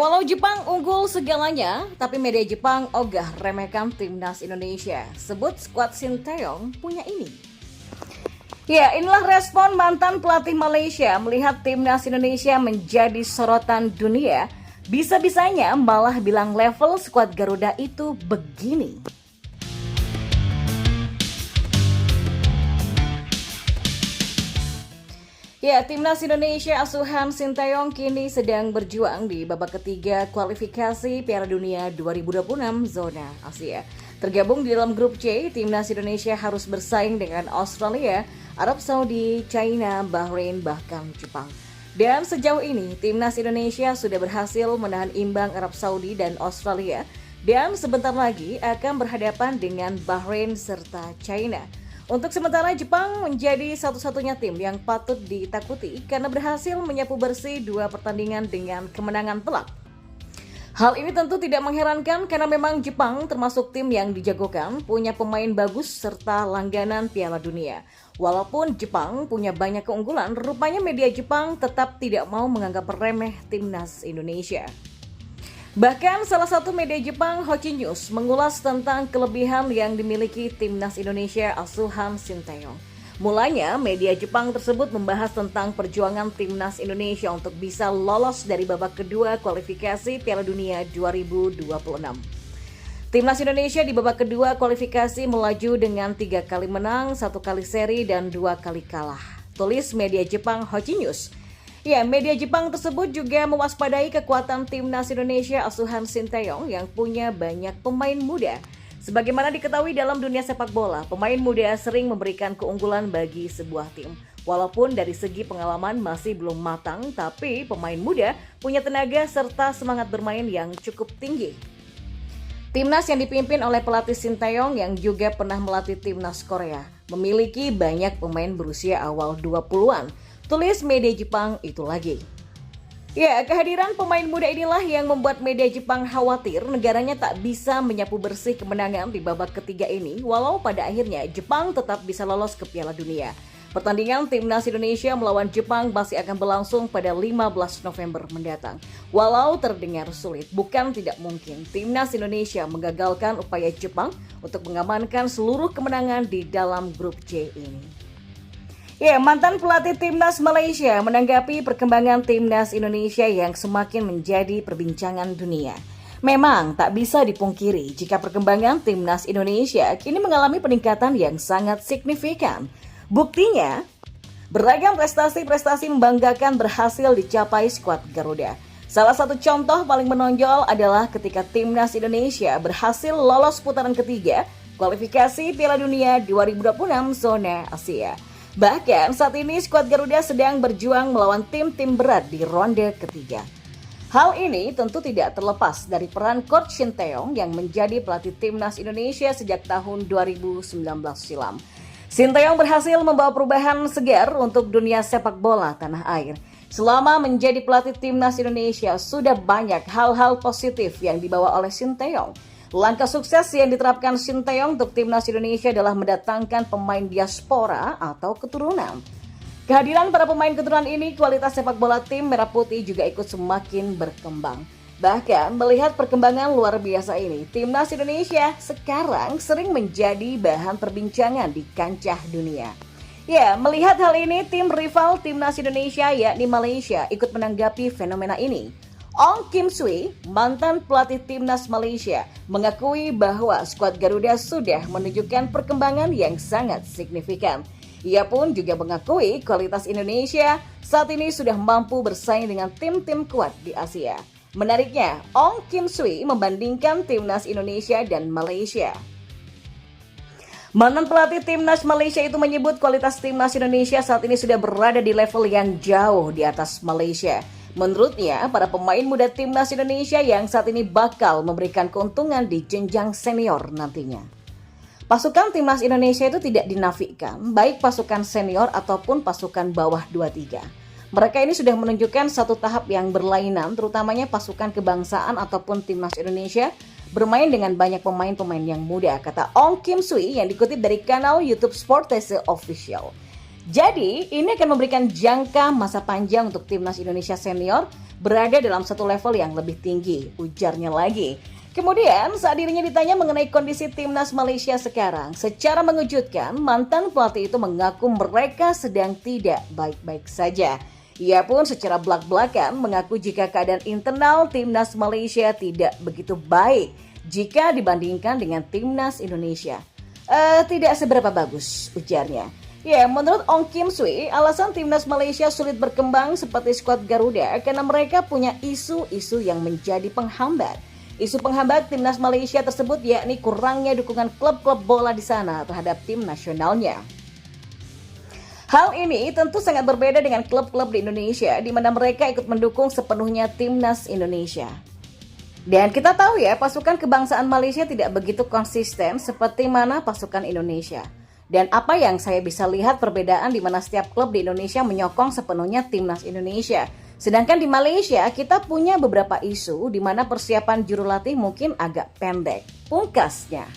Walau Jepang unggul segalanya, tapi media Jepang ogah remehkan timnas Indonesia. Sebut skuad Sinteyong punya ini. Ya, inilah respon mantan pelatih Malaysia melihat timnas Indonesia menjadi sorotan dunia. Bisa-bisanya malah bilang level skuad Garuda itu begini. Ya, timnas Indonesia asuhan Sinteyong kini sedang berjuang di babak ketiga kualifikasi Piala Dunia 2026 zona Asia. Tergabung di dalam grup C, timnas Indonesia harus bersaing dengan Australia, Arab Saudi, China, Bahrain, bahkan Jepang. Dan sejauh ini, timnas Indonesia sudah berhasil menahan imbang Arab Saudi dan Australia, dan sebentar lagi akan berhadapan dengan Bahrain serta China. Untuk sementara, Jepang menjadi satu-satunya tim yang patut ditakuti karena berhasil menyapu bersih 2 pertandingan dengan kemenangan telak. Hal ini tentu tidak mengherankan karena memang Jepang termasuk tim yang dijagokan, punya pemain bagus serta langganan Piala Dunia. Walaupun Jepang punya banyak keunggulan, rupanya media Jepang tetap tidak mau menganggap remeh timnas Indonesia. Bahkan salah satu media Jepang, Hochi News, mengulas tentang kelebihan yang dimiliki timnas Indonesia asuhan Sinteyong. Mulanya, media Jepang tersebut membahas tentang perjuangan timnas Indonesia untuk bisa lolos dari babak kedua kualifikasi Piala Dunia 2026. Timnas Indonesia di babak kedua kualifikasi melaju dengan 3 kali menang, 1 kali seri, dan 2 kali kalah. Tulis media Jepang Hochi News. Ya, media Jepang tersebut juga mewaspadai kekuatan timnas Indonesia asuhan Sinteyong yang punya banyak pemain muda. Sebagaimana diketahui dalam dunia sepak bola, pemain muda sering memberikan keunggulan bagi sebuah tim. Walaupun dari segi pengalaman masih belum matang, tapi pemain muda punya tenaga serta semangat bermain yang cukup tinggi. Timnas yang dipimpin oleh pelatih Sinteyong yang juga pernah melatih timnas Korea memiliki banyak pemain berusia awal 20-an. Tulis media Jepang itu lagi. Ya, kehadiran pemain muda inilah yang membuat media Jepang khawatir negaranya tak bisa menyapu bersih kemenangan di babak ketiga ini, walau pada akhirnya Jepang tetap bisa lolos ke Piala Dunia. Pertandingan timnas Indonesia melawan Jepang masih akan berlangsung pada 15 November mendatang. Walau terdengar sulit, bukan tidak mungkin timnas Indonesia menggagalkan upaya Jepang untuk mengamankan seluruh kemenangan di dalam grup C ini. Ya, mantan pelatih timnas Malaysia menanggapi perkembangan timnas Indonesia yang semakin menjadi perbincangan dunia. Memang tak bisa dipungkiri jika perkembangan timnas Indonesia kini mengalami peningkatan yang sangat signifikan. Buktinya, beragam prestasi-prestasi membanggakan berhasil dicapai skuad Garuda. Salah satu contoh paling menonjol adalah ketika timnas Indonesia berhasil lolos putaran ketiga kualifikasi Piala Dunia 2026 zona Asia. Bahkan saat ini skuad Garuda sedang berjuang melawan tim-tim berat di ronde ketiga. Hal ini tentu tidak terlepas dari peran Coach Sinteyong yang menjadi pelatih timnas Indonesia sejak tahun 2019 silam. Sinteyong berhasil membawa perubahan segar untuk dunia sepak bola tanah air. Selama menjadi pelatih timnas Indonesia, sudah banyak hal-hal positif yang dibawa oleh Sinteyong. Langkah sukses yang diterapkan Sinteyong untuk timnas Indonesia adalah mendatangkan pemain diaspora atau keturunan. Kehadiran para pemain keturunan ini, kualitas sepak bola tim Merah Putih juga ikut semakin berkembang. Bahkan melihat perkembangan luar biasa ini, timnas Indonesia sekarang sering menjadi bahan perbincangan di kancah dunia. Ya, melihat hal ini, tim rival timnas Indonesia yakni Malaysia ikut menanggapi fenomena ini. Ong Kim Sui, mantan pelatih timnas Malaysia, mengakui bahwa skuad Garuda sudah menunjukkan perkembangan yang sangat signifikan. Ia pun juga mengakui kualitas Indonesia saat ini sudah mampu bersaing dengan tim-tim kuat di Asia. Menariknya, Ong Kim Sui membandingkan timnas Indonesia dan Malaysia. Mantan pelatih timnas Malaysia itu menyebut kualitas timnas Indonesia saat ini sudah berada di level yang jauh di atas Malaysia. Menurutnya, para pemain muda timnas Indonesia yang saat ini bakal memberikan keuntungan di jenjang senior nantinya. Pasukan timnas Indonesia itu tidak dinafikan, baik pasukan senior ataupun pasukan bawah 23. Mereka ini sudah menunjukkan satu tahap yang berlainan, terutamanya pasukan kebangsaan ataupun timnas Indonesia bermain dengan banyak pemain-pemain yang muda, kata Ong Kim Sui yang dikutip dari kanal YouTube Sportese Official. Jadi, ini akan memberikan jangka masa panjang untuk timnas Indonesia senior berada dalam satu level yang lebih tinggi, ujarnya lagi. Kemudian, saat dirinya ditanya mengenai kondisi timnas Malaysia sekarang, secara mengejutkan, mantan pelatih itu mengaku mereka sedang tidak baik-baik saja. Ia pun secara belak-belakan mengaku jika keadaan internal timnas Malaysia tidak begitu baik jika dibandingkan dengan timnas Indonesia. Tidak seberapa bagus, ujarnya. Ya, menurut Ong Kim Sui, alasan timnas Malaysia sulit berkembang seperti skuad Garuda karena mereka punya isu-isu yang menjadi penghambat. Isu penghambat timnas Malaysia tersebut yakni kurangnya dukungan klub-klub bola di sana terhadap tim nasionalnya. Hal ini tentu sangat berbeda dengan klub-klub di Indonesia di mana mereka ikut mendukung sepenuhnya timnas Indonesia. Dan kita tahu ya, pasukan kebangsaan Malaysia tidak begitu konsisten seperti mana pasukan Indonesia. Dan apa yang saya bisa lihat perbedaan di mana setiap klub di Indonesia menyokong sepenuhnya timnas Indonesia. Sedangkan di Malaysia kita punya beberapa isu di mana persiapan juru latih mungkin agak pendek. Pungkasnya.